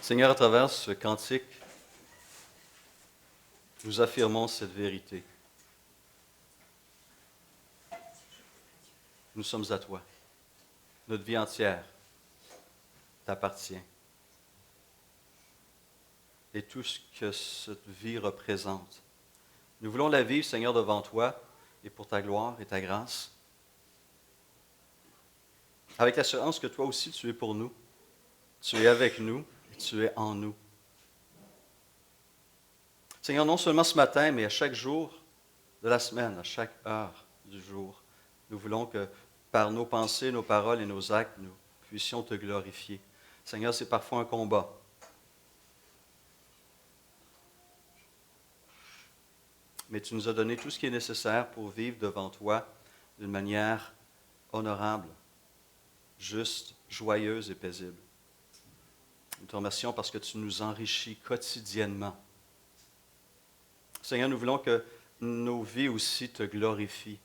Seigneur, à travers ce cantique, nous affirmons cette vérité. Nous sommes à toi. Notre vie entière t'appartient. Et tout ce que cette vie représente. Nous voulons la vivre, Seigneur, devant toi et pour ta gloire et ta grâce. Avec l'assurance que toi aussi tu es pour nous. Tu es avec nous et tu es en nous. Seigneur, non seulement ce matin, mais à chaque jour de la semaine, à chaque heure du jour, nous voulons que par nos pensées, nos paroles et nos actes, nous puissions te glorifier. Seigneur, c'est parfois un combat. Mais tu nous as donné tout ce qui est nécessaire pour vivre devant toi d'une manière honorable, juste, joyeuse et paisible. Nous te remercions parce que tu nous enrichis quotidiennement. Seigneur, nous voulons que nos vies aussi te glorifient.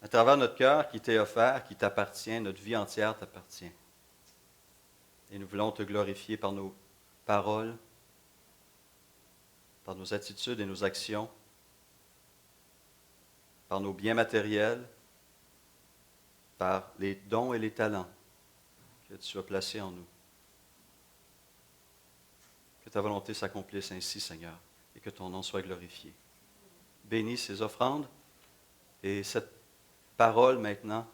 À travers notre cœur qui t'est offert, qui t'appartient, notre vie entière t'appartient. Et nous voulons te glorifier par nos paroles, par nos attitudes et nos actions, par nos biens matériels, par les dons et les talents que tu as placés en nous. Que ta volonté s'accomplisse ainsi, Seigneur, et que ton nom soit glorifié. Bénis ces offrandes et cette parole maintenant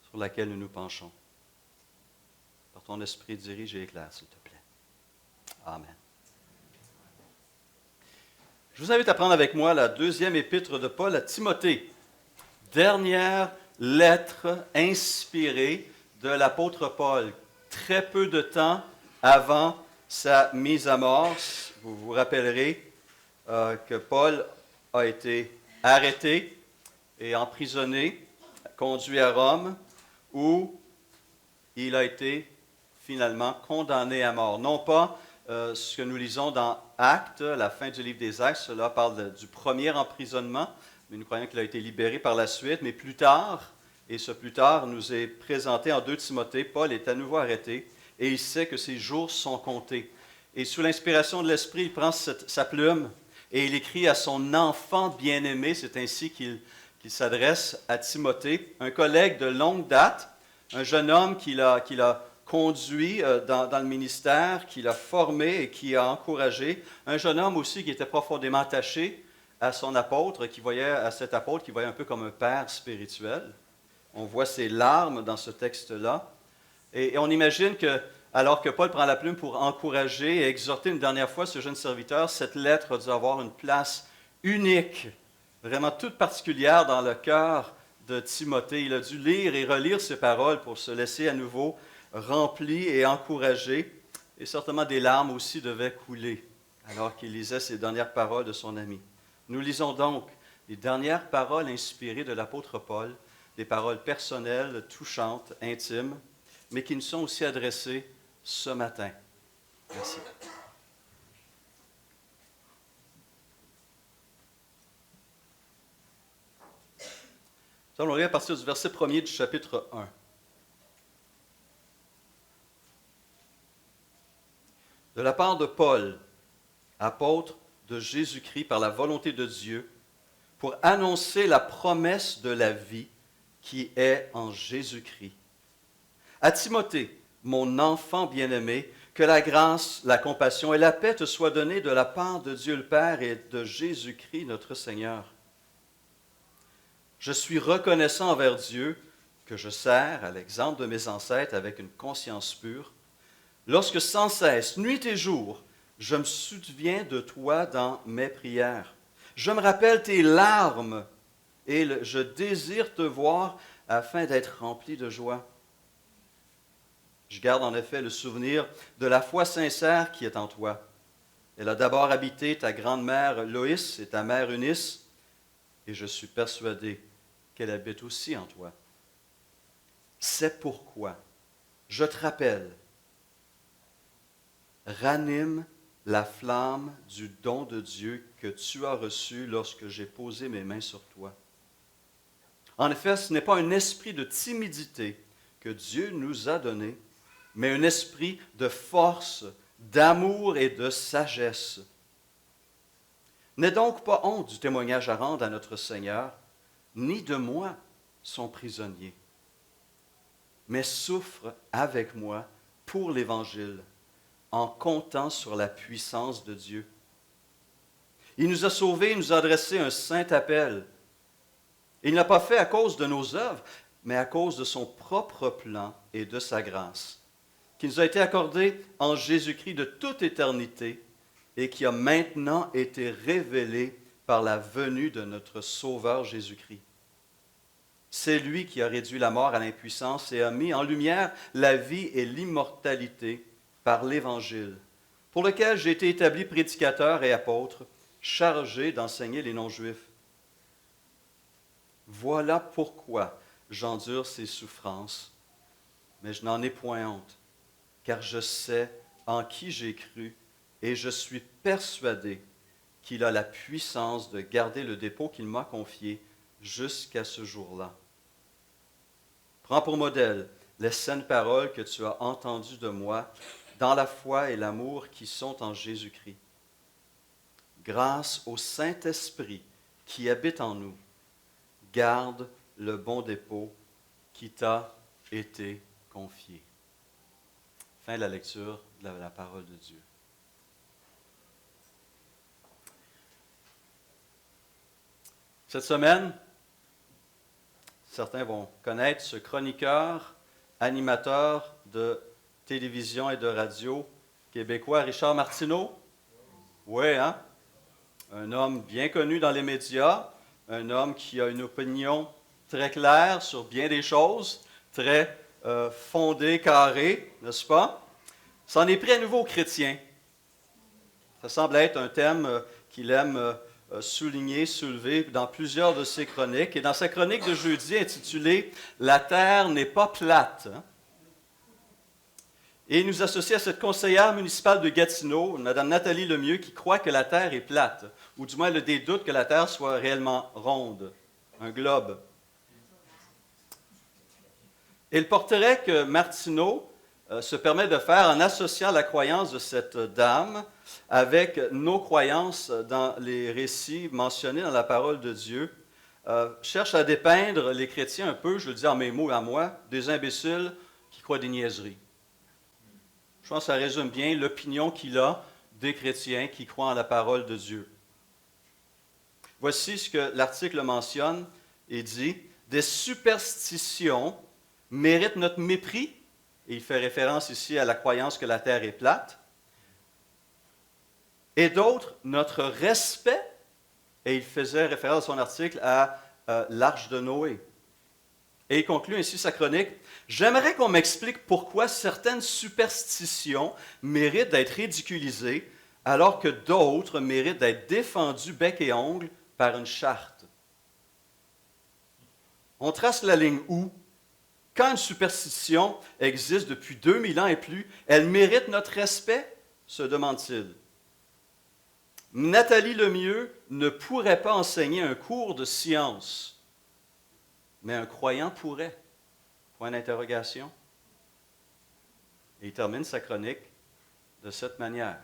sur laquelle nous nous penchons. Par ton esprit, dirige et éclaire, s'il te plaît. Amen. Je vous invite à prendre avec moi la deuxième épître de Paul à Timothée. Dernière lettre inspirée de l'apôtre Paul. Très peu de temps avant sa mise à mort, vous vous rappellerez que Paul a été arrêté et emprisonné, conduit à Rome, où il a été finalement condamné à mort. Non pas ce que nous lisons dans Actes, la fin du livre des Actes, cela parle du premier emprisonnement, mais nous croyons qu'il a été libéré par la suite, mais plus tard, et ce plus tard nous est présenté en 2 Timothée, Paul est à nouveau arrêté, et il sait que ses jours sont comptés. Et sous l'inspiration de l'Esprit, il prend sa plume, et il écrit à son enfant bien-aimé, c'est ainsi qu'il s'adresse à Timothée, un collègue de longue date, un jeune homme qu'il a conduit dans le ministère, qu'il a formé et qui a encouragé, un jeune homme aussi qui était profondément attaché à son apôtre, à cet apôtre qui voyait un peu comme un père spirituel. On voit ses larmes dans ce texte-là. Et on imagine que, alors que Paul prend la plume pour encourager et exhorter une dernière fois ce jeune serviteur, cette lettre a dû avoir une place unique, vraiment toute particulière dans le cœur de Timothée. Il a dû lire et relire ces paroles pour se laisser à nouveau rempli et encouragé. Et certainement des larmes aussi devaient couler alors qu'il lisait ces dernières paroles de son ami. Nous lisons donc les dernières paroles inspirées de l'apôtre Paul, des paroles personnelles, touchantes, intimes, mais qui nous sont aussi adressées ce matin. Merci. Nous allons lire à partir du verset 1er du chapitre 1. De la part de Paul, apôtre de Jésus-Christ par la volonté de Dieu, pour annoncer la promesse de la vie qui est en Jésus-Christ. À Timothée, mon enfant bien-aimé, que la grâce, la compassion et la paix te soient données de la part de Dieu le Père et de Jésus-Christ notre Seigneur. Je suis reconnaissant envers Dieu que je sers, à l'exemple de mes ancêtres, avec une conscience pure, lorsque sans cesse, nuit et jour, je me souviens de toi dans mes prières. Je me rappelle tes larmes et je désire te voir afin d'être rempli de joie. Je garde en effet le souvenir de la foi sincère qui est en toi. Elle a d'abord habité ta grande-mère Loïs et ta mère Eunice, et je suis persuadé qu'elle habite aussi en toi. C'est pourquoi je te rappelle, ranime la flamme du don de Dieu que tu as reçu lorsque j'ai posé mes mains sur toi. En effet, ce n'est pas un esprit de timidité que Dieu nous a donné, mais un esprit de force, d'amour et de sagesse. N'aie donc pas honte du témoignage à rendre à notre Seigneur, ni de moi, son prisonnier, mais souffre avec moi pour l'Évangile, en comptant sur la puissance de Dieu. Il nous a sauvés, il nous a adressé un saint appel. Il ne l'a pas fait à cause de nos œuvres, mais à cause de son propre plan et de sa grâce, qui nous a été accordée en Jésus-Christ de toute éternité et qui a maintenant été révélée par la venue de notre Sauveur Jésus-Christ. C'est lui qui a réduit la mort à l'impuissance et a mis en lumière la vie et l'immortalité par l'Évangile, pour lequel j'ai été établi prédicateur et apôtre, chargé d'enseigner les non-juifs. Voilà pourquoi j'endure ces souffrances, mais je n'en ai point honte, car je sais en qui j'ai cru et je suis persuadé qu'il a la puissance de garder le dépôt qu'il m'a confié jusqu'à ce jour-là. Prends pour modèle les saines paroles que tu as entendues de moi dans la foi et l'amour qui sont en Jésus-Christ. Grâce au Saint-Esprit qui habite en nous, garde le bon dépôt qui t'a été confié. Fin de la lecture de la parole de Dieu. Cette semaine, certains vont connaître ce chroniqueur, animateur de télévision et de radio québécois, Richard Martineau. Oui, hein? Un homme bien connu dans les médias, un homme qui a une opinion très claire sur bien des choses, très fondée, carrée, n'est-ce pas? C'en est pris à nouveau aux chrétiens. Ça semble être un thème qu'il aime souligner, soulever dans plusieurs de ses chroniques. Et dans sa chronique de jeudi intitulée « La terre n'est pas plate », et il nous associe à cette conseillère municipale de Gatineau, Mme Nathalie Lemieux, qui croit que la Terre est plate, ou du moins elle a des doutes que la Terre soit réellement ronde, un globe. Et le portrait que Martineau se permet de faire en associant la croyance de cette dame avec nos croyances dans les récits mentionnés dans la parole de Dieu, cherche à dépeindre les chrétiens un peu, je le dis en mes mots à moi, des imbéciles qui croient des niaiseries. Je pense que ça résume bien l'opinion qu'il a des chrétiens qui croient en la parole de Dieu. Voici ce que l'article mentionne et dit « Des superstitions méritent notre mépris », et il fait référence ici à la croyance que la terre est plate, et d'autres, notre respect, et il faisait référence dans son article à l'arche de Noé. Et il conclut ainsi sa chronique. « J'aimerais qu'on m'explique pourquoi certaines superstitions méritent d'être ridiculisées alors que d'autres méritent d'être défendues bec et ongle par une charte. On trace la ligne où, quand une superstition existe depuis 2000 ans et plus, elle mérite notre respect, se demande-t-il. Nathalie Lemieux ne pourrait pas enseigner un cours de science. Mais un croyant pourrait. Point d'interrogation. Et il termine sa chronique de cette manière.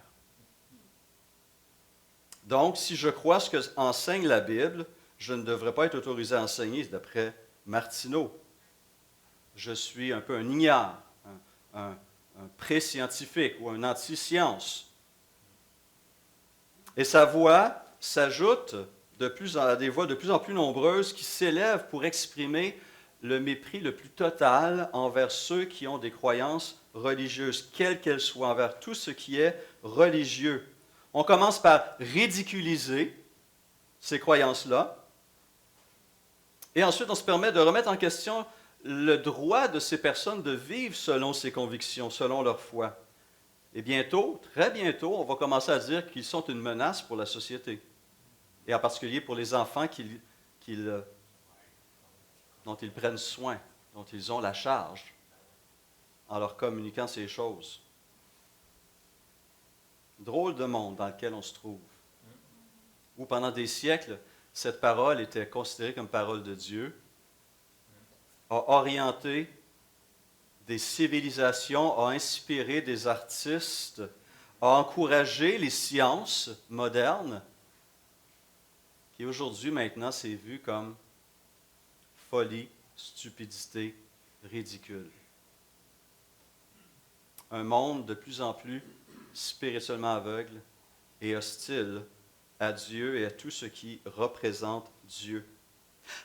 Donc, si je crois ce que enseigne la Bible, je ne devrais pas être autorisé à enseigner, d'après Martineau. Je suis un peu un ignare, un pré-scientifique ou un anti-science. Et sa voix s'ajoute à des voix de plus en plus nombreuses qui s'élèvent pour exprimer le mépris le plus total envers ceux qui ont des croyances religieuses, quelles qu'elles soient, envers tout ce qui est religieux. On commence par ridiculiser ces croyances-là, et ensuite on se permet de remettre en question le droit de ces personnes de vivre selon ces convictions, selon leur foi. Et bientôt, très bientôt, on va commencer à dire qu'ils sont une menace pour la société. Et en particulier pour les enfants dont ils prennent soin, dont ils ont la charge, en leur communiquant ces choses. Drôle de monde dans lequel on se trouve, où pendant des siècles, cette parole était considérée comme parole de Dieu, a orienté des civilisations, a inspiré des artistes, a encouragé les sciences modernes, qui aujourd'hui, maintenant, c'est vu comme folie, stupidité, ridicule. Un monde de plus en plus spirituellement aveugle et hostile à Dieu et à tout ce qui représente Dieu.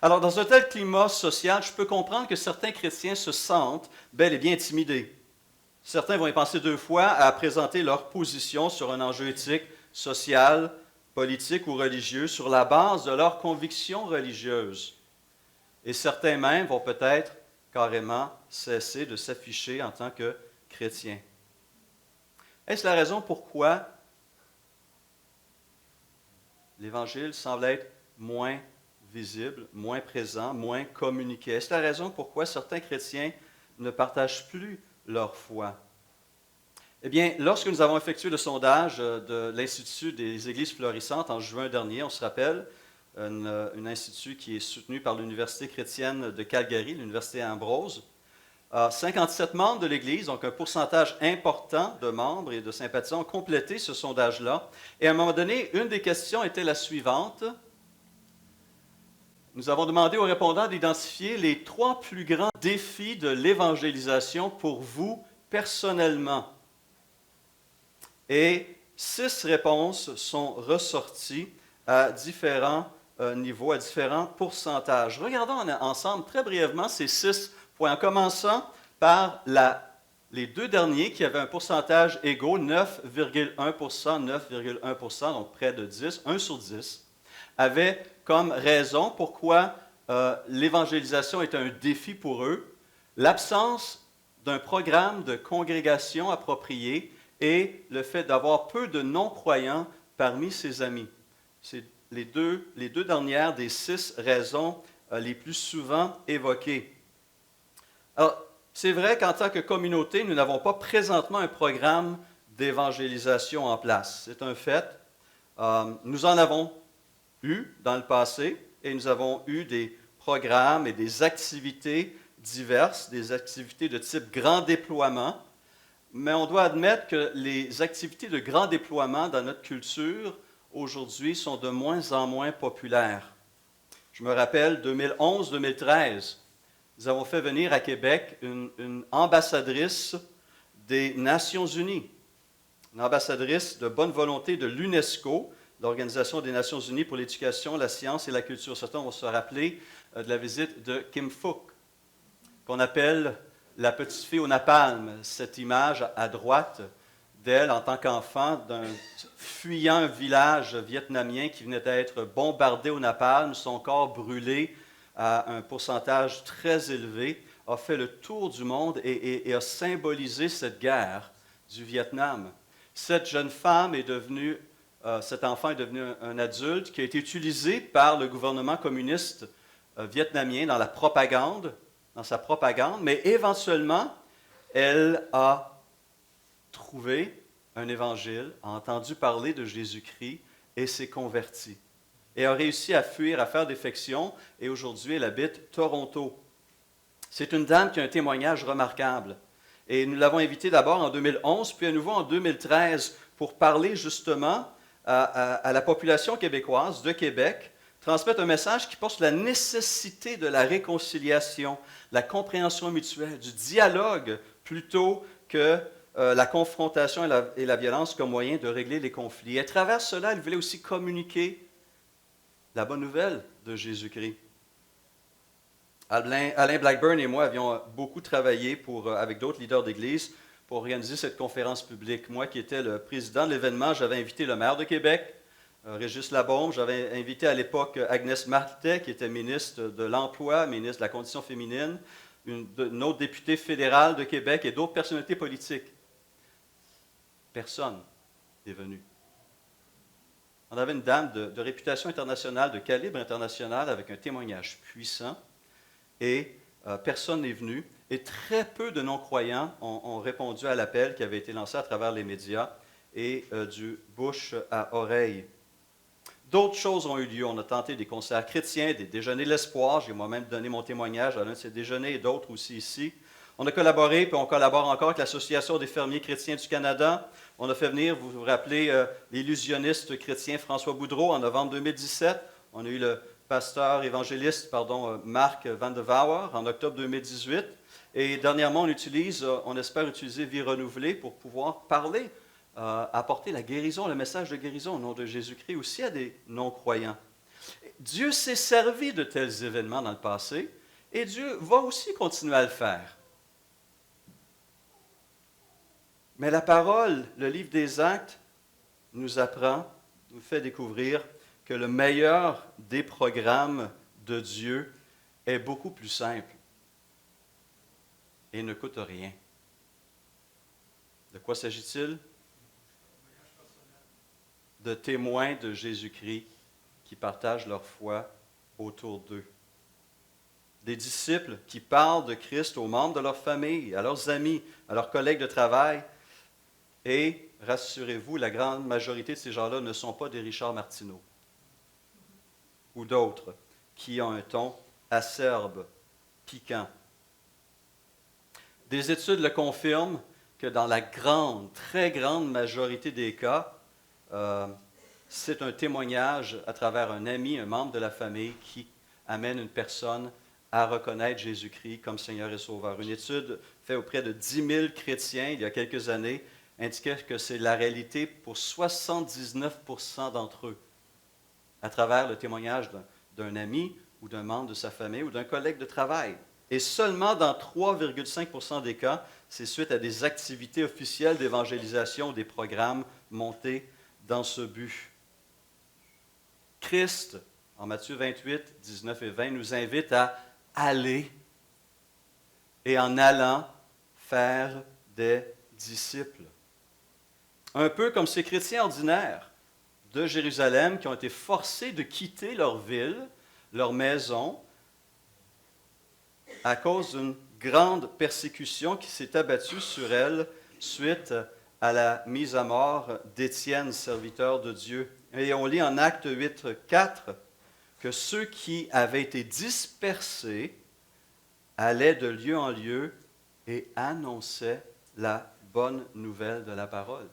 Alors, dans un tel climat social, je peux comprendre que certains chrétiens se sentent bel et bien intimidés. Certains vont y penser deux fois à présenter leur position sur un enjeu éthique, social, politique ou religieux sur la base de leurs convictions religieuses. Et certains même vont peut-être carrément cesser de s'afficher en tant que chrétiens. Est-ce la raison pourquoi l'Évangile semble être moins visible, moins présent, moins communiqué? Est-ce la raison pourquoi certains chrétiens ne partagent plus leur foi? Eh bien, lorsque nous avons effectué le sondage de l'Institut des Églises florissantes en juin dernier, on se rappelle, un institut qui est soutenu par l'Université chrétienne de Calgary, l'Université Ambrose, 57 membres de l'Église, donc un pourcentage important de membres et de sympathisants, ont complété ce sondage-là. Et à un moment donné, une des questions était la suivante. Nous avons demandé aux répondants d'identifier les 3 plus grands défis de l'évangélisation pour vous personnellement. Et 6 réponses sont ressorties à différents niveaux, à différents pourcentages. Regardons ensemble très brièvement ces 6 points, en commençant par les 2 derniers qui avaient un pourcentage égaux, 9,1%, 9,1%, donc près de 10, 1 sur 10, avaient comme raison pourquoi l'évangélisation est un défi pour eux, l'absence d'un programme de congrégation approprié et le fait d'avoir peu de non-croyants parmi ses amis. C'est les deux dernières des 6 raisons les plus souvent évoquées. Alors, c'est vrai qu'en tant que communauté, nous n'avons pas présentement un programme d'évangélisation en place. C'est un fait. Nous en avons eu dans le passé et nous avons eu des programmes et des activités diverses, des activités de type grand déploiement. Mais on doit admettre que les activités de grand déploiement dans notre culture aujourd'hui sont de moins en moins populaires. Je me rappelle 2011-2013, nous avons fait venir à Québec une ambassadrice des Nations Unies, une ambassadrice de bonne volonté de l'UNESCO, l'Organisation des Nations Unies pour l'éducation, la science et la culture. Certains vont se rappeler de la visite de Kim Phuc, qu'on appelle la petite fille au napalm, cette image à droite d'elle en tant qu'enfant d'un fuyant village vietnamien qui venait d'être bombardé au napalm, son corps brûlé à un pourcentage très élevé, a fait le tour du monde et a symbolisé cette guerre du Vietnam. Cette jeune femme est devenue, cet enfant est devenu un adulte qui a été utilisé par le gouvernement communiste vietnamien dans sa propagande, mais éventuellement, elle a trouvé un évangile, a entendu parler de Jésus-Christ et s'est convertie. Et a réussi à fuir, à faire défection, et aujourd'hui, elle habite Toronto. C'est une dame qui a un témoignage remarquable. Et nous l'avons invitée d'abord en 2011, puis à nouveau en 2013, pour parler justement à la population québécoise de Québec, transmettre un message qui porte sur la nécessité de la réconciliation, la compréhension mutuelle, du dialogue, plutôt que la confrontation et la violence comme moyen de régler les conflits. Et à travers cela, elle voulait aussi communiquer la bonne nouvelle de Jésus-Christ. Alain Blackburn et moi avions beaucoup travaillé avec d'autres leaders d'Église pour organiser cette conférence publique. Moi qui étais le président de l'événement, j'avais invité le maire de Québec, Régis Labaume. J'avais invité à l'époque Agnès Martin, qui était ministre de l'Emploi, ministre de la Condition féminine, une autre députée fédérale de Québec et d'autres personnalités politiques. Personne n'est venu. On avait une dame de réputation internationale, de calibre international, avec un témoignage puissant, et personne n'est venu. Et très peu de non-croyants ont répondu à l'appel qui avait été lancé à travers les médias et du bouche à oreille. D'autres choses ont eu lieu. On a tenté des concerts chrétiens, des déjeuners de l'espoir. J'ai moi-même donné mon témoignage à l'un de ces déjeuners et d'autres aussi ici. On a collaboré, puis on collabore encore avec l'Association des fermiers chrétiens du Canada. On a fait venir, vous vous rappelez, l'illusionniste chrétien François Boudreau en novembre 2017. On a eu le pasteur évangéliste, Marc Van de Vauwer en octobre 2018. Et dernièrement, on espère utiliser Vie Renouvelée pour pouvoir parler, apporter la guérison, le message de guérison au nom de Jésus-Christ aussi à des non-croyants. Dieu s'est servi de tels événements dans le passé et Dieu va aussi continuer à le faire. Mais la parole, le livre des Actes, nous apprend, nous fait découvrir que le meilleur des programmes de Dieu est beaucoup plus simple et ne coûte rien. De quoi s'agit-il? De témoins de Jésus-Christ qui partagent leur foi autour d'eux. Des disciples qui parlent de Christ aux membres de leur famille, à leurs amis, à leurs collègues de travail. Et, rassurez-vous, la grande majorité de ces gens-là ne sont pas des Richard Martineau ou d'autres qui ont un ton acerbe, piquant. Des études le confirment que dans la très grande majorité des cas, c'est un témoignage à travers un ami, un membre de la famille qui amène une personne à reconnaître Jésus-Christ comme Seigneur et Sauveur. Une étude faite auprès de 10 000 chrétiens il y a quelques années indiquait que c'est la réalité pour 79% d'entre eux, à travers le témoignage d'un ami ou d'un membre de sa famille ou d'un collègue de travail. Et seulement dans 3,5% des cas, c'est suite à des activités officielles d'évangélisation ou des programmes montés dans ce but. Christ, en Matthieu 28, 19 et 20, nous invite à aller et en allant faire des disciples. Un peu comme ces chrétiens ordinaires de Jérusalem qui ont été forcés de quitter leur ville, leur maison, à cause d'une grande persécution qui s'est abattue sur elles suite à la mise à mort d'Étienne, serviteur de Dieu. Et on lit en Actes 8, 4 que ceux qui avaient été dispersés allaient de lieu en lieu et annonçaient la bonne nouvelle de la parole.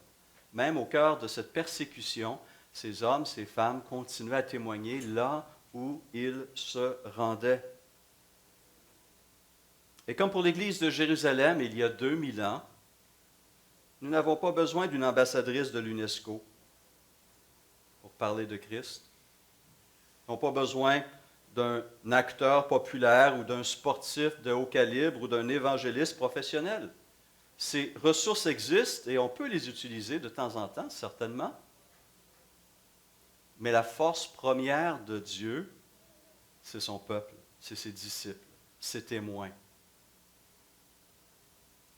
Même au cœur de cette persécution, ces hommes, ces femmes continuaient à témoigner là où ils se rendaient. Et comme pour l'Église de Jérusalem, il y a 2000 ans, nous n'avons pas besoin d'une ambassadrice de l'UNESCO pour parler de Christ. Nous n'avons pas besoin d'un acteur populaire ou d'un sportif de haut calibre ou d'un évangéliste professionnel. Ces ressources existent et on peut les utiliser de temps en temps, certainement. Mais la force première de Dieu, c'est son peuple, c'est ses disciples, ses témoins.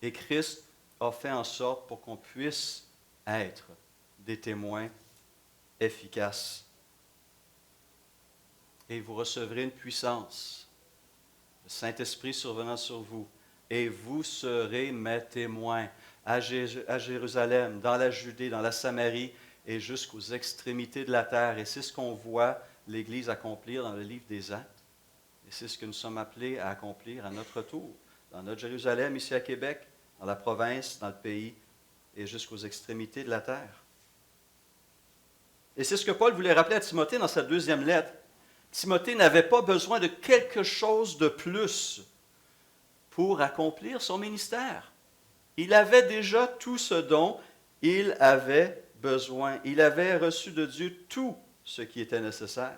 Et Christ a fait en sorte pour qu'on puisse être des témoins efficaces. Et vous recevrez une puissance, le Saint-Esprit survenant sur vous, et vous serez mes témoins à Jérusalem, dans la Judée, dans la Samarie et jusqu'aux extrémités de la terre. Et c'est ce qu'on voit l'Église accomplir dans le livre des Actes. Et c'est ce que nous sommes appelés à accomplir à notre tour, dans notre Jérusalem, ici à Québec, dans la province, dans le pays et jusqu'aux extrémités de la terre. Et c'est ce que Paul voulait rappeler à Timothée dans sa deuxième lettre. Timothée n'avait pas besoin de quelque chose de plus pour accomplir son ministère. Il avait déjà tout ce dont il avait besoin. Il avait reçu de Dieu tout ce qui était nécessaire.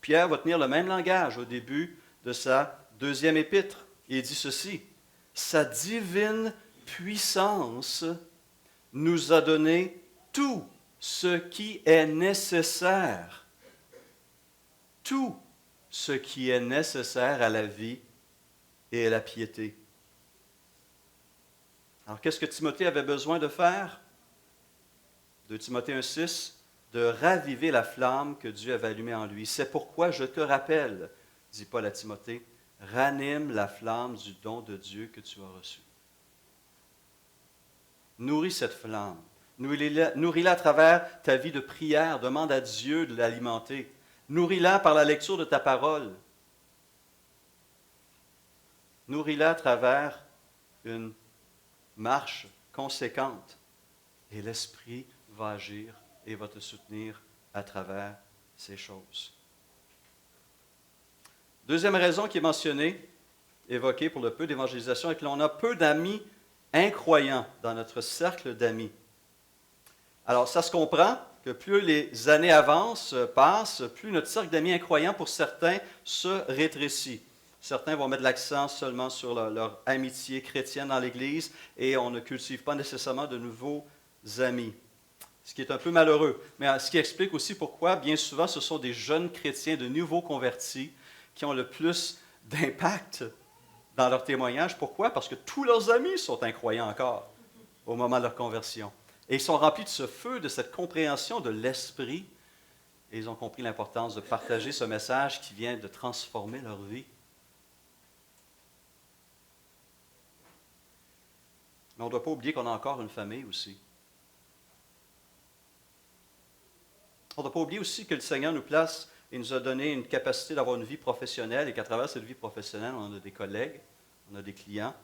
Pierre va tenir le même langage au début de sa deuxième épître. Il dit ceci: « Sa divine puissance nous a donné tout ce qui est nécessaire. » Tout ce qui est nécessaire à la vie et à la piété. Alors, qu'est-ce que Timothée avait besoin de faire? 2 Timothée 1,6, de raviver la flamme que Dieu avait allumée en lui. C'est pourquoi je te rappelle, dit Paul à Timothée, ranime la flamme du don de Dieu que tu as reçu. Nourris cette flamme. Nourris-la à travers ta vie de prière. Demande à Dieu de l'alimenter. Nourris-la par la lecture de ta parole. Nourris-le à travers une marche conséquente. Et l'Esprit va agir et va te soutenir à travers ces choses. Deuxième raison qui est mentionnée, évoquée pour le peu d'évangélisation, est que l'on a peu d'amis incroyants dans notre cercle d'amis. Alors, ça se comprend que plus les années avancent, passent, plus notre cercle d'amis incroyants, pour certains, se rétrécit. Certains vont mettre l'accent seulement sur leur amitié chrétienne dans l'Église et on ne cultive pas nécessairement de nouveaux amis, ce qui est un peu malheureux. Mais ce qui explique aussi pourquoi, bien souvent, ce sont des jeunes chrétiens, de nouveaux convertis, qui ont le plus d'impact dans leur témoignage. Pourquoi? Parce que tous leurs amis sont incroyants encore au moment de leur conversion. Et ils sont remplis de ce feu, de cette compréhension de l'Esprit. Et ils ont compris l'importance de partager ce message qui vient de transformer leur vie. Mais on ne doit pas oublier qu'on a encore une famille aussi. On ne doit pas oublier aussi que le Seigneur nous place et nous a donné une capacité d'avoir une vie professionnelle et qu'à travers cette vie professionnelle, on a des collègues, on a des clients,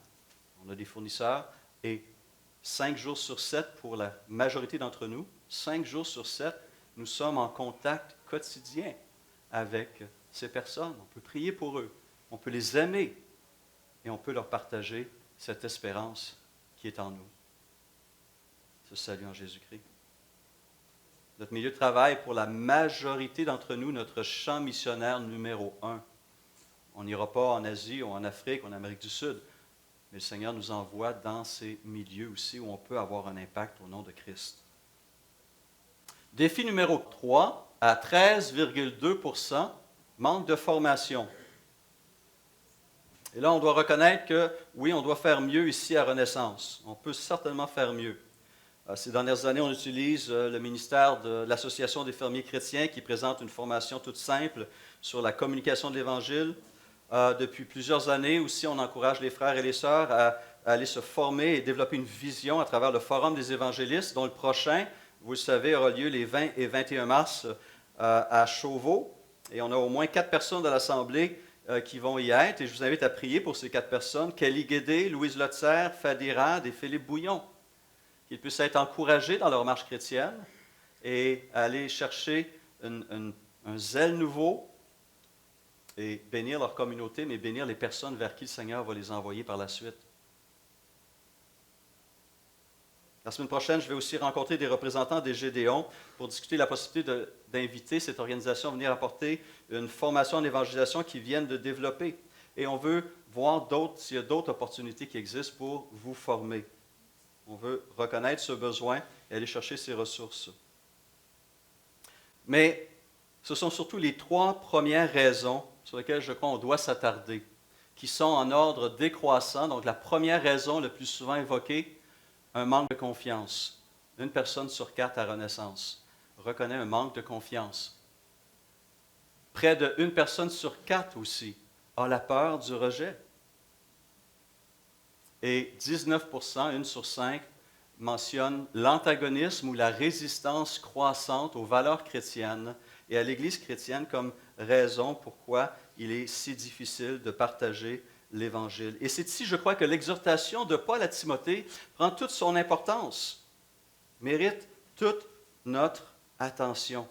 on a des fournisseurs et 5 jours sur 7 pour la majorité d'entre nous, 5 jours sur 7, nous sommes en contact quotidien avec ces personnes. On peut prier pour eux, on peut les aimer et on peut leur partager cette espérance qui est en nous. Ce salut en Jésus-Christ. Notre milieu de travail, pour la majorité d'entre nous, notre champ missionnaire numéro 1. On n'ira pas en Asie ou en Afrique ou en Amérique du Sud, mais le Seigneur nous envoie dans ces milieux aussi où on peut avoir un impact au nom de Christ. Défi numéro 3, à 13,2%, manque de formation. Et là, on doit reconnaître que, oui, on doit faire mieux ici à Renaissance. On peut certainement faire mieux. Ces dernières années, on utilise le ministère de l'Association des fermiers chrétiens qui présente une formation toute simple sur la communication de l'Évangile. Depuis plusieurs années aussi, on encourage les frères et les sœurs à aller se former et développer une vision à travers le Forum des évangélistes, dont le prochain, vous le savez, aura lieu les 20 et 21 mars à Chauveau. Et on a au moins 4 personnes de l'Assemblée qui vont y être. Et je vous invite à prier pour ces 4 personnes, Kelly Guédé, Louise Lotzer, Fadi Rad et Philippe Bouillon, qu'ils puissent être encouragés dans leur marche chrétienne et aller chercher un zèle nouveau et bénir leur communauté, mais bénir les personnes vers qui le Seigneur va les envoyer par la suite. La semaine prochaine, je vais aussi rencontrer des représentants des Gédéons pour discuter de la possibilité d'inviter cette organisation à venir apporter une formation en évangélisation qu'ils viennent de développer. Et on veut voir s'il y a d'autres opportunités qui existent pour vous former. On veut reconnaître ce besoin et aller chercher ces ressources. Mais ce sont surtout les 3 premières raisons sur lesquelles je crois qu'on doit s'attarder, qui sont en ordre décroissant. Donc la première raison, le plus souvent évoquée, un manque de confiance. 1 personne sur 4 à Renaissance reconnaît un manque de confiance. Près de 1 personne sur 4 aussi a la peur du rejet. Et 19%, 1 sur 5, mentionne l'antagonisme ou la résistance croissante aux valeurs chrétiennes et à l'Église chrétienne comme raison pourquoi il est si difficile de partager l'Évangile. Et c'est ici, je crois, que l'exhortation de Paul à Timothée prend toute son importance, mérite toute notre attention.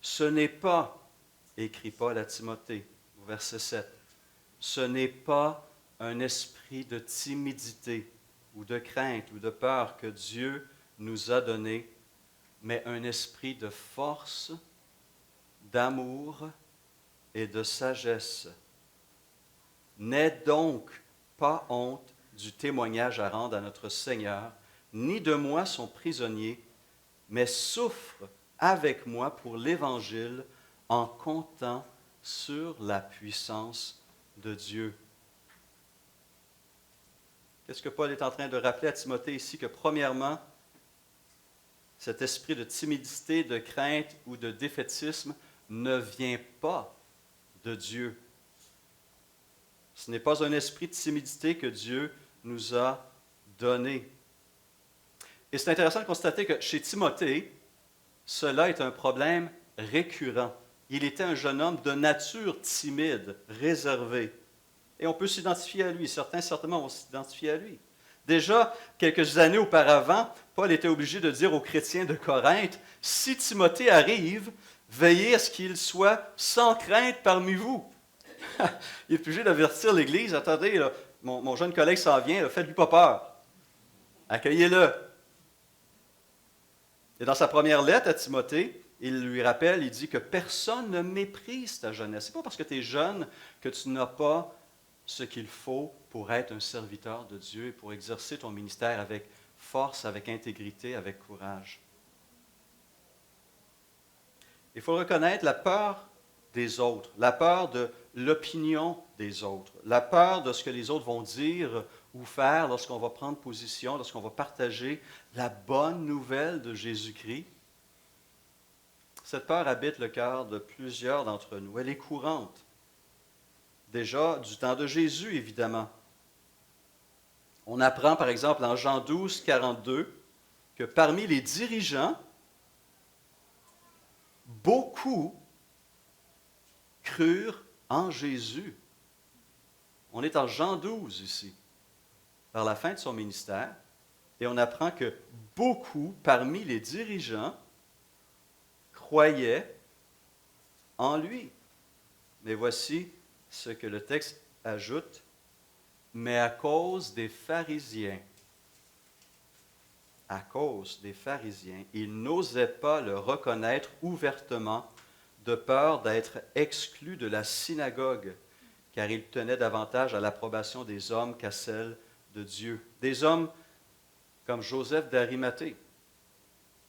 Ce n'est pas, écrit Paul à Timothée, au verset 7, ce n'est pas un esprit de timidité ou de crainte ou de peur que Dieu nous a donné, mais un esprit de force, d'amour et de sagesse. N'aie donc pas honte du témoignage à rendre à notre Seigneur, ni de moi son prisonnier, mais souffre avec moi pour l'Évangile en comptant sur la puissance de Dieu. Qu'est-ce que Paul est en train de rappeler à Timothée ici? Que premièrement, cet esprit de timidité, de crainte ou de défaitisme ne vient pas de Dieu. Ce n'est pas un esprit de timidité que Dieu nous a donné. Et c'est intéressant de constater que chez Timothée, cela est un problème récurrent. Il était un jeune homme de nature timide, réservé. Et on peut s'identifier à lui. Certains, certainement, vont s'identifier à lui. Déjà, quelques années auparavant, Paul était obligé de dire aux chrétiens de Corinthe, « Si Timothée arrive, veillez à ce qu'il soit sans crainte parmi vous. » Il est obligé d'avertir l'Église, « Attendez, là, mon jeune collègue s'en vient, là, faites-lui pas peur. Accueillez-le. » Et dans sa première lettre à Timothée, il lui rappelle, il dit que personne ne méprise ta jeunesse. Ce n'est pas parce que tu es jeune que tu n'as pas ce qu'il faut pour être un serviteur de Dieu et pour exercer ton ministère avec force, avec intégrité, avec courage. Il faut reconnaître la peur des autres, la peur de l'opinion des autres, la peur de ce que les autres vont dire ou faire lorsqu'on va prendre position, lorsqu'on va partager la bonne nouvelle de Jésus-Christ. Cette peur habite le cœur de plusieurs d'entre nous. Elle est courante. Déjà, du temps de Jésus, évidemment. On apprend, par exemple, en Jean 12, 42, que parmi les dirigeants, beaucoup crurent en Jésus. On est en Jean 12 ici, vers la fin de son ministère, et on apprend que beaucoup parmi les dirigeants croyaient en lui. Mais voici ce que le texte ajoute, mais à cause des pharisiens, ils n'osaient pas le reconnaître ouvertement de peur d'être exclus de la synagogue, car ils tenaient davantage à l'approbation des hommes qu'à celle de Dieu. Des hommes comme Joseph d'Arimathée,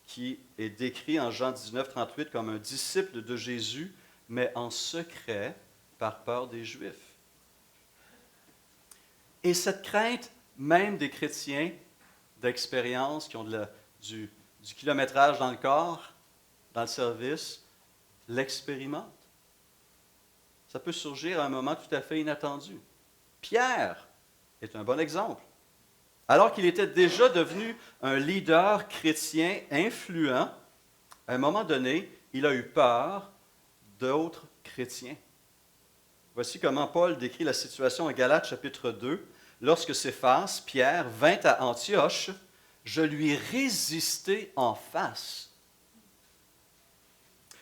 qui est décrit en Jean 19, 38 comme un disciple de Jésus, mais en secret par peur des Juifs. Et cette crainte, même des chrétiens d'expérience qui ont du kilométrage dans le corps, dans le service, l'expérimentent. Ça peut surgir à un moment tout à fait inattendu. Pierre est un bon exemple. Alors qu'il était déjà devenu un leader chrétien influent, à un moment donné, il a eu peur d'autres chrétiens. Voici comment Paul décrit la situation en Galates chapitre 2. Lorsque Céphas, Pierre, vint à Antioche, je lui résistai en face,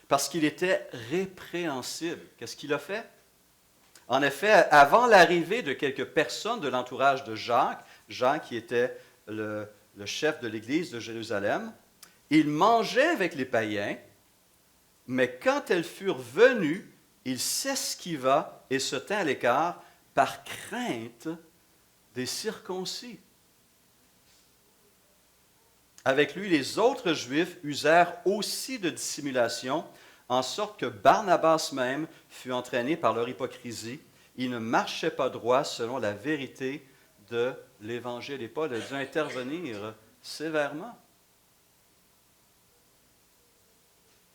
parce qu'il était répréhensible. Qu'est-ce qu'il a fait? En effet, avant l'arrivée de quelques personnes de l'entourage de Jacques, Jean qui était le chef de l'église de Jérusalem, il mangeait avec les païens, mais quand elles furent venues, il s'esquiva et se tint à l'écart par crainte des circoncis. Avec lui, les autres Juifs usèrent aussi de dissimulation, en sorte que Barnabas même fut entraîné par leur hypocrisie. Il ne marchait pas droit selon la vérité de l'Évangile. Et Paul a dû intervenir sévèrement.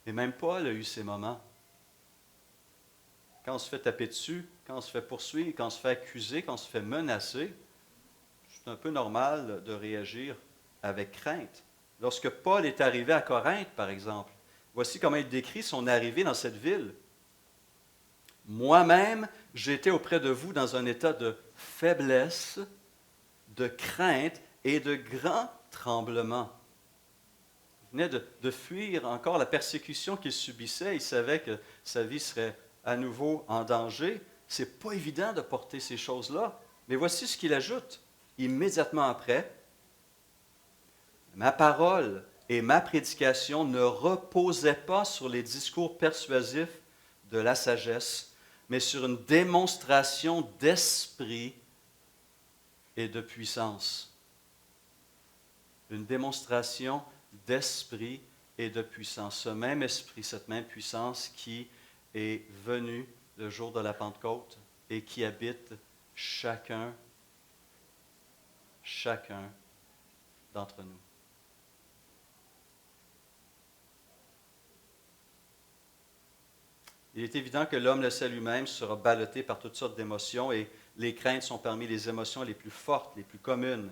Et même Paul a eu ces moments. Quand on se fait taper dessus, quand on se fait poursuivre, quand on se fait accuser, quand on se fait menacer, c'est un peu normal de réagir avec crainte. Lorsque Paul est arrivé à Corinthe, par exemple, voici comment il décrit son arrivée dans cette ville. « Moi-même, j'étais auprès de vous dans un état de faiblesse, de crainte et de grand tremblement. » Il venait de fuir encore la persécution qu'il subissait. Il savait que sa vie serait à nouveau en danger. Ce n'est pas évident de porter ces choses-là. Mais voici ce qu'il ajoute. Immédiatement après, ma parole et ma prédication ne reposaient pas sur les discours persuasifs de la sagesse, mais sur une démonstration d'esprit et de puissance. Une démonstration d'esprit et de puissance. Ce même esprit, cette même puissance qui est venue le jour de la Pentecôte et qui habite chacun d'entre nous. Il est évident que l'homme laissé à lui-même sera ballotté par toutes sortes d'émotions et les craintes sont parmi les émotions les plus fortes, les plus communes.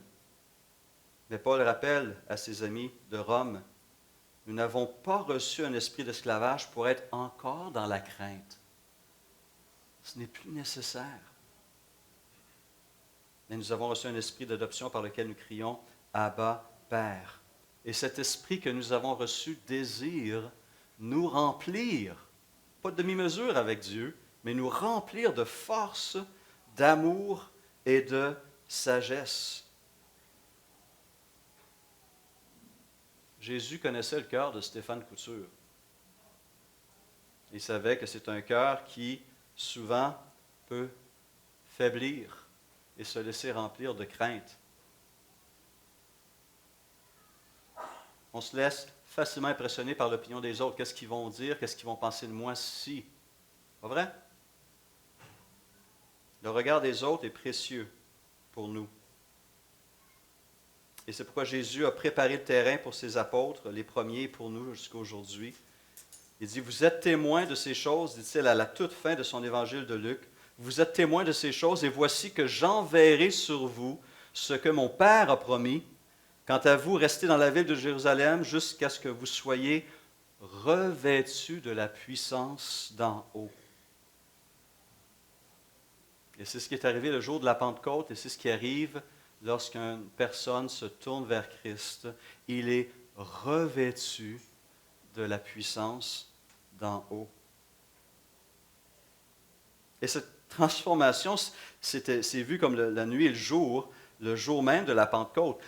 Mais Paul rappelle à ses amis de Rome Nous n'avons pas reçu un esprit d'esclavage pour être encore dans la crainte. Ce n'est plus nécessaire. Mais nous avons reçu un esprit d'adoption par lequel nous crions « Abba, Père ». Et cet esprit que nous avons reçu désire nous remplir, pas de demi-mesure avec Dieu, mais nous remplir de force, d'amour et de sagesse. Jésus connaissait le cœur de Stéphane Couture. Il savait que c'est un cœur qui, souvent, peut faiblir et se laisser remplir de crainte. On se laisse facilement impressionner par l'opinion des autres. Qu'est-ce qu'ils vont dire? Qu'est-ce qu'ils vont penser de moi si? Pas vrai? Le regard des autres est précieux pour nous. Et c'est pourquoi Jésus a préparé le terrain pour ses apôtres, les premiers pour nous jusqu'à aujourd'hui. Il dit, vous êtes témoins de ces choses, dit-il à la toute fin de son évangile de Luc. Vous êtes témoins de ces choses et voici que j'enverrai sur vous ce que mon Père a promis. Quant à vous, restez dans la ville de Jérusalem jusqu'à ce que vous soyez revêtus de la puissance d'en haut. Et c'est ce qui est arrivé le jour de la Pentecôte et c'est ce qui arrive lorsqu'une personne se tourne vers Christ. Il est revêtu de la puissance d'en haut. Et cette transformation, c'est vu comme la nuit et le jour même de la Pentecôte.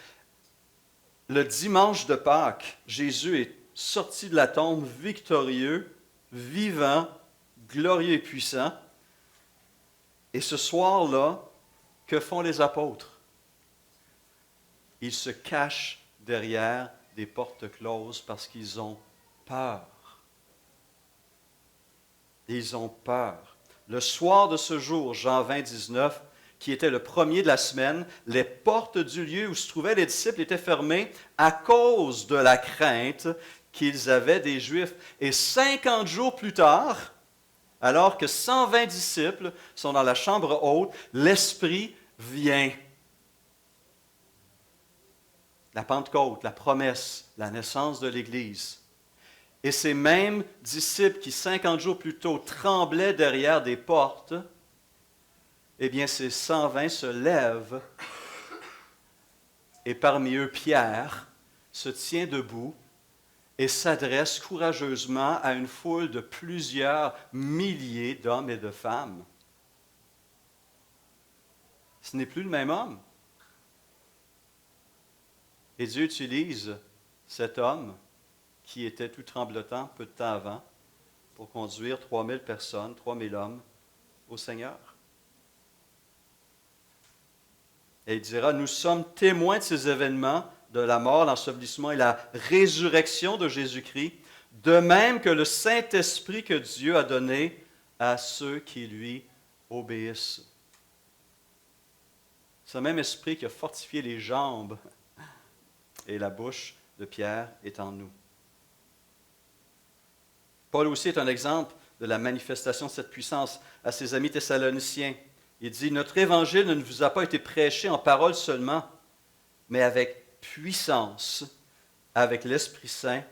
Le dimanche de Pâques, Jésus est sorti de la tombe victorieux, vivant, glorieux et puissant. Et ce soir-là, que font les apôtres? Ils se cachent derrière des portes closes parce qu'ils ont peur. Ils ont peur. Le soir de ce jour, Jean 20, 19, qui était le premier de la semaine, les portes du lieu où se trouvaient les disciples étaient fermées à cause de la crainte qu'ils avaient des Juifs. Et 50 jours plus tard, alors que 120 disciples sont dans la chambre haute, l'Esprit vient. La Pentecôte, la promesse, la naissance de l'Église. Et ces mêmes disciples qui 50 jours plus tôt tremblaient derrière des portes, eh bien, ces 120 se lèvent et parmi eux, Pierre se tient debout et s'adresse courageusement à une foule de plusieurs milliers d'hommes et de femmes. Ce n'est plus le même homme. Et Dieu utilise cet homme qui était tout tremblotant peu de temps avant pour conduire 3000 personnes, 3000 hommes au Seigneur. Et il dira, nous sommes témoins de ces événements, de la mort, l'ensevelissement et la résurrection de Jésus-Christ, de même que le Saint-Esprit que Dieu a donné à ceux qui lui obéissent. Ce même esprit qui a fortifié les jambes et la bouche de Pierre est en nous. Paul aussi est un exemple de la manifestation de cette puissance à ses amis thessaloniciens. Il dit, notre évangile ne vous a pas été prêché en parole seulement, mais avec puissance, avec l'Esprit Saint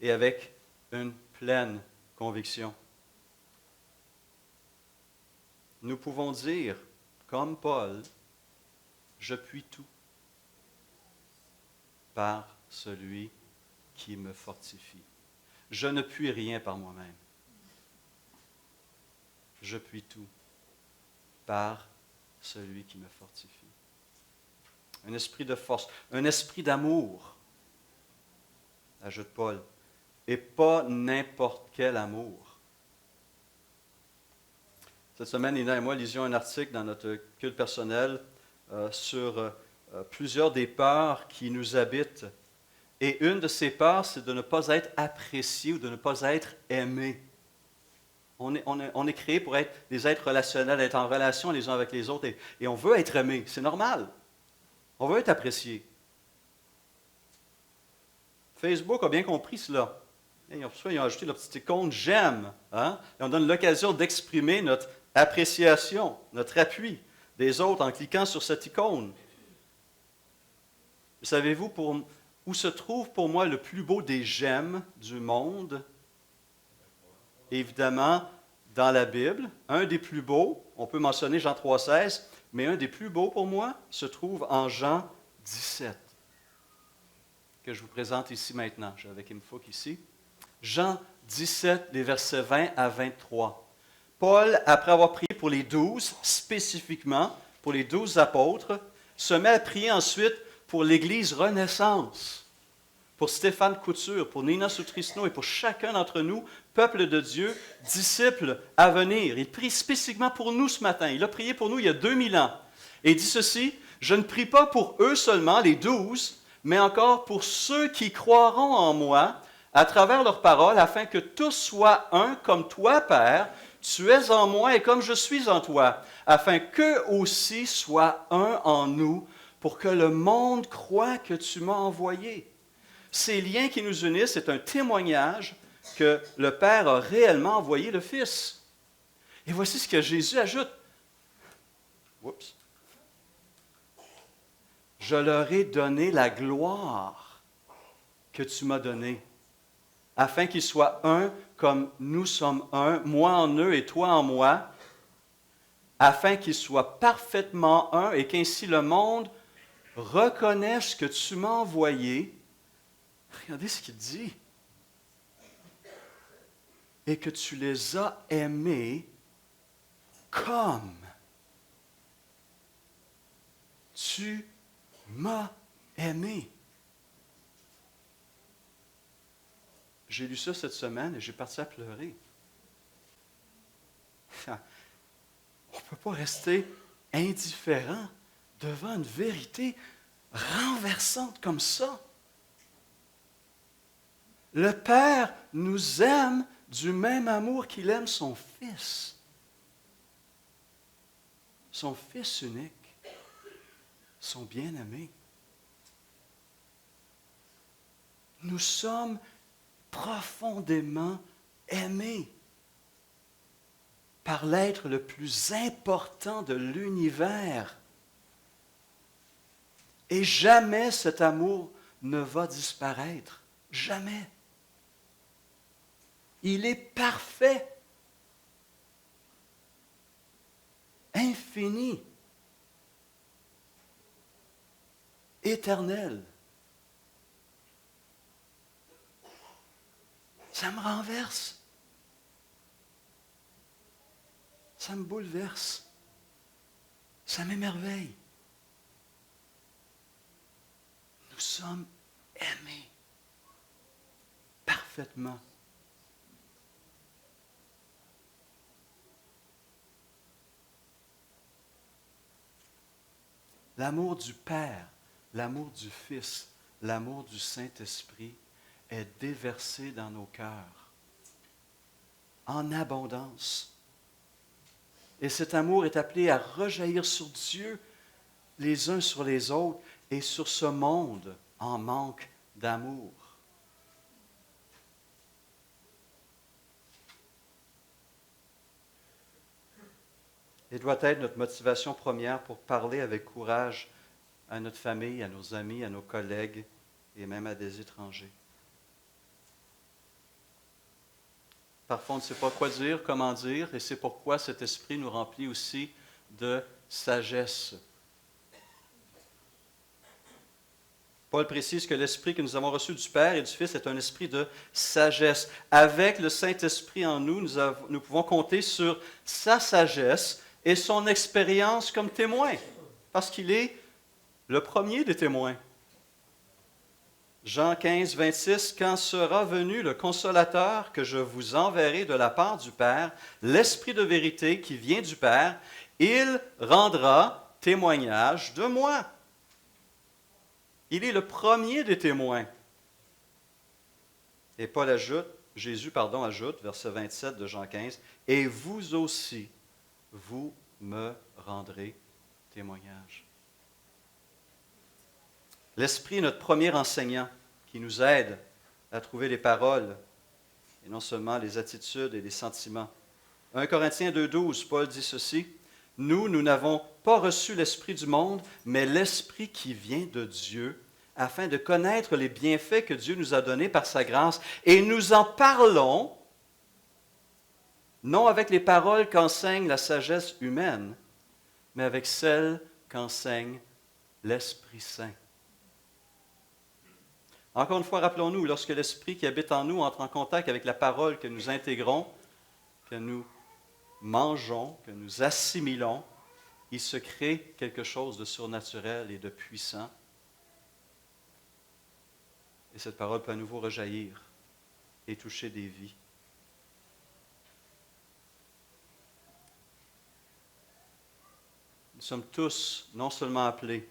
et avec une pleine conviction. Nous pouvons dire, comme Paul, je puis tout par celui qui me fortifie. Je ne puis rien par moi-même. Je puis tout par celui qui me fortifie. Un esprit de force, un esprit d'amour, ajoute Paul, et pas n'importe quel amour. Cette semaine, Nina et moi lisions un article dans notre culte personnel sur plusieurs des peurs qui nous habitent. Et une de ces peurs, c'est de ne pas être apprécié ou de ne pas être aimé. On est créé pour être des êtres relationnels, être en relation les uns avec les autres, et on veut être aimé, c'est normal. On veut être apprécié. Facebook a bien compris cela. Ils ont ajouté leur petite icône « j'aime ». Hein? Et on donne l'occasion d'exprimer notre appréciation, notre appui des autres en cliquant sur cette icône. Savez-vous où se trouve pour moi le plus beau des gemmes du monde, évidemment, dans la Bible. Un des plus beaux, on peut mentionner Jean 3,16, mais un des plus beaux pour moi se trouve en Jean 17, que je vous présente ici maintenant. J'avais Kim Fook ici. Jean 17, les versets 20 à 23. Paul, après avoir prié pour les 12, spécifiquement pour les 12 apôtres, se met à prier ensuite pour l'Église Renaissance, pour Stéphane Couture, pour Nina Soutrisno et pour chacun d'entre nous, peuple de Dieu, disciples à venir. Il prie spécifiquement pour nous ce matin. Il a prié pour nous il y a 2000 ans. Et il dit ceci, « Je ne prie pas pour eux seulement, les 12, mais encore pour ceux qui croiront en moi à travers leurs paroles, afin que tous soient un comme toi, Père, tu es en moi et comme je suis en toi, afin qu'eux aussi soient un en nous, pour que le monde croie que tu m'as envoyé. » Ces liens qui nous unissent, c'est un témoignage que le Père a réellement envoyé le Fils. Et voici ce que Jésus ajoute. Oups. Je leur ai donné la gloire que tu m'as donnée, afin qu'ils soient un comme nous sommes un, moi en eux et toi en moi, afin qu'ils soient parfaitement un et qu'ainsi le monde reconnaisse que tu m'as envoyé. Regardez ce qu'il dit. Et que tu les as aimés comme tu m'as aimé. J'ai lu ça cette semaine et j'ai parti à pleurer. On ne peut pas rester indifférent devant une vérité renversante comme ça. Le Père nous aime du même amour qu'il aime son Fils. Son Fils unique, son bien-aimé. Nous sommes profondément aimés par l'être le plus important de l'univers. Et jamais cet amour ne va disparaître. Jamais. Il est parfait, infini, éternel. Ça me renverse. Ça me bouleverse. Ça m'émerveille. Nous sommes aimés parfaitement. L'amour du Père, l'amour du Fils, l'amour du Saint-Esprit est déversé dans nos cœurs en abondance. Et cet amour est appelé à rejaillir sur Dieu, les uns sur les autres, et sur ce monde en manque d'amour. Et doit être notre motivation première pour parler avec courage à notre famille, à nos amis, à nos collègues et même à des étrangers. Parfois, on ne sait pas quoi dire, comment dire, et c'est pourquoi cet esprit nous remplit aussi de sagesse. Paul précise que l'esprit que nous avons reçu du Père et du Fils est un esprit de sagesse. Avec le Saint-Esprit en nous, nous pouvons compter sur sa sagesse et son expérience comme témoin, parce qu'il est le premier des témoins. Jean 15, 26, « Quand sera venu le Consolateur que je vous enverrai de la part du Père, l'Esprit de vérité qui vient du Père, il rendra témoignage de moi. » Il est le premier des témoins. Et Paul ajoute, Jésus ajoute, verset 27 de Jean 15, « Et vous aussi, vous me rendrez témoignage. » L'Esprit est notre premier enseignant qui nous aide à trouver les paroles et non seulement les attitudes et les sentiments. 1 Corinthiens 2,12, Paul dit ceci, « Nous n'avons pas reçu l'Esprit du monde, mais l'Esprit qui vient de Dieu, afin de connaître les bienfaits que Dieu nous a donnés par sa grâce. Et nous en parlons, non avec les paroles qu'enseigne la sagesse humaine, mais avec celles qu'enseigne l'Esprit Saint. Encore une fois, rappelons-nous, lorsque l'Esprit qui habite en nous entre en contact avec la parole que nous intégrons, que nous mangeons, que nous assimilons, il se crée quelque chose de surnaturel et de puissant. Et cette parole peut à nouveau rejaillir et toucher des vies. Nous sommes tous non seulement appelés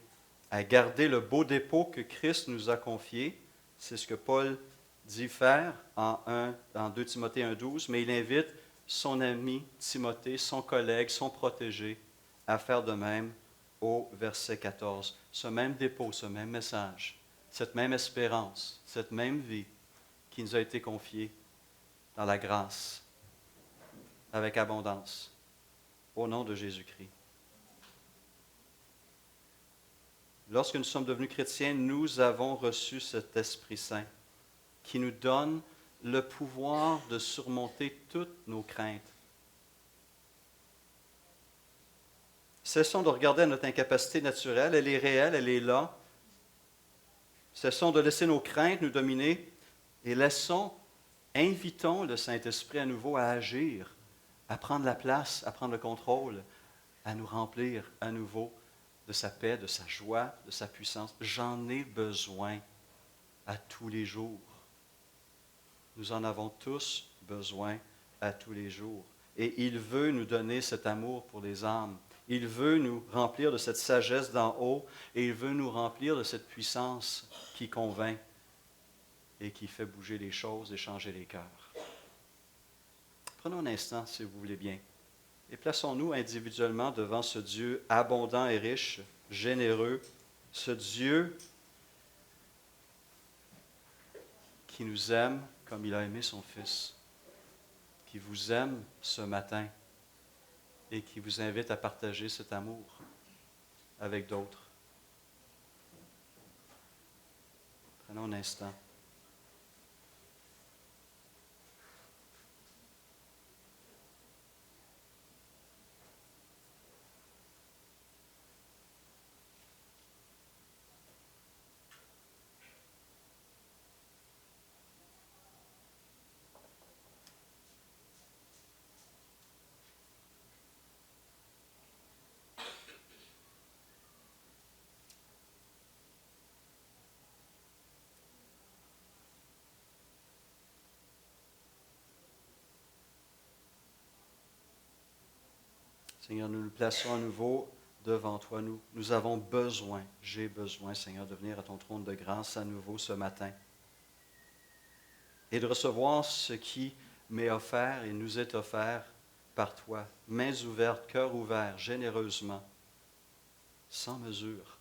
à garder le beau dépôt que Christ nous a confié, c'est ce que Paul dit faire en 2 Timothée 1,12, mais il invite son ami Timothée, son collègue, son protégé, à faire de même au verset 14. Ce même dépôt, ce même message, cette même espérance, cette même vie qui nous a été confiée dans la grâce, avec abondance, au nom de Jésus-Christ. Lorsque nous sommes devenus chrétiens, nous avons reçu cet Esprit Saint qui nous donne le pouvoir de surmonter toutes nos craintes. Cessons de regarder notre incapacité naturelle, elle est réelle, elle est là. Cessons de laisser nos craintes nous dominer et invitons le Saint-Esprit à nouveau à agir, à prendre la place, à prendre le contrôle, à nous remplir à nouveau de sa paix, de sa joie, de sa puissance. J'en ai besoin à tous les jours. Nous en avons tous besoin à tous les jours. Et il veut nous donner cet amour pour les âmes. Il veut nous remplir de cette sagesse d'en haut et il veut nous remplir de cette puissance qui convainc et qui fait bouger les choses et changer les cœurs. Prenons un instant, si vous voulez bien. Et plaçons-nous individuellement devant ce Dieu abondant et riche, généreux, ce Dieu qui nous aime comme il a aimé son Fils, qui vous aime ce matin et qui vous invite à partager cet amour avec d'autres. Prenons un instant. Seigneur, nous nous plaçons à nouveau devant toi. Nous avons besoin, j'ai besoin, Seigneur, de venir à ton trône de grâce à nouveau ce matin et de recevoir ce qui m'est offert et nous est offert par toi. Mains ouvertes, cœur ouvert, généreusement, sans mesure.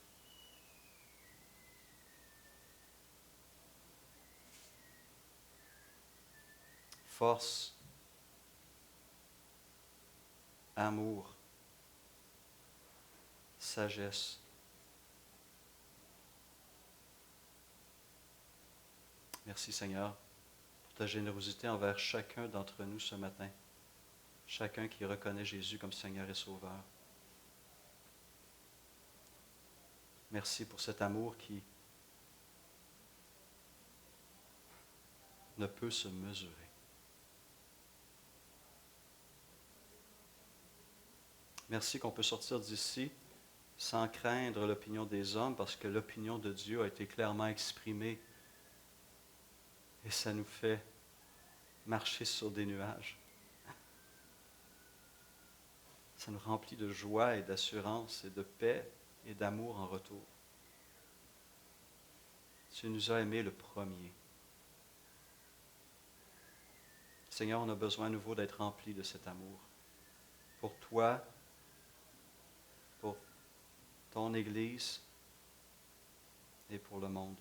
Force, amour, sagesse. Merci Seigneur pour ta générosité envers chacun d'entre nous ce matin. Chacun qui reconnaît Jésus comme Seigneur et Sauveur. Merci pour cet amour qui ne peut se mesurer. Merci qu'on peut sortir d'ici sans craindre l'opinion des hommes parce que l'opinion de Dieu a été clairement exprimée et ça nous fait marcher sur des nuages. Ça nous remplit de joie et d'assurance et de paix et d'amour en retour. Tu nous as aimés le premier. Seigneur, on a besoin à nouveau d'être remplis de cet amour. Pour toi, pour ton Église et pour le monde.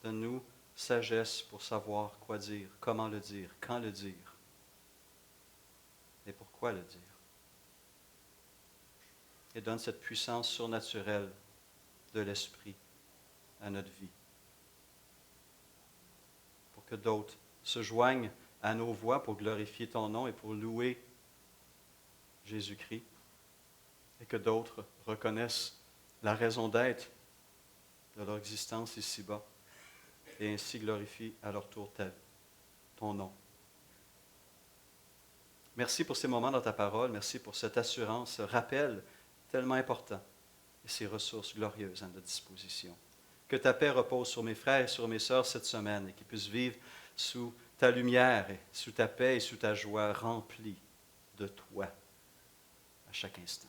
Donne-nous sagesse pour savoir quoi dire, comment le dire, quand le dire et pourquoi le dire. et donne cette puissance surnaturelle de l'Esprit à notre vie. Pour que d'autres se joignent à nos voix pour glorifier ton nom et pour louer Jésus-Christ, et que d'autres reconnaissent la raison d'être de leur existence ici-bas, et ainsi glorifient à leur tour ton nom. Merci pour ces moments dans ta parole, merci pour cette assurance, ce rappel tellement important, et ces ressources glorieuses à notre disposition. Que ta paix repose sur mes frères et sur mes sœurs cette semaine, et qu'ils puissent vivre sous ta lumière, et sous ta paix et sous ta joie, remplis de toi à chaque instant.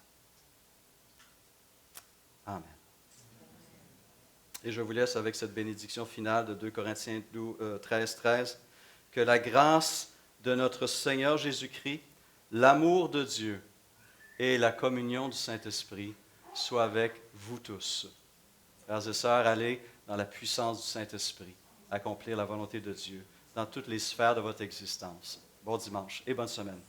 Amen. Et je vous laisse avec cette bénédiction finale de 2 Corinthiens 13, 13. Que la grâce de notre Seigneur Jésus-Christ, l'amour de Dieu et la communion du Saint-Esprit soient avec vous tous. Frères et sœurs, allez dans la puissance du Saint-Esprit, accomplir la volonté de Dieu dans toutes les sphères de votre existence. Bon dimanche et bonne semaine.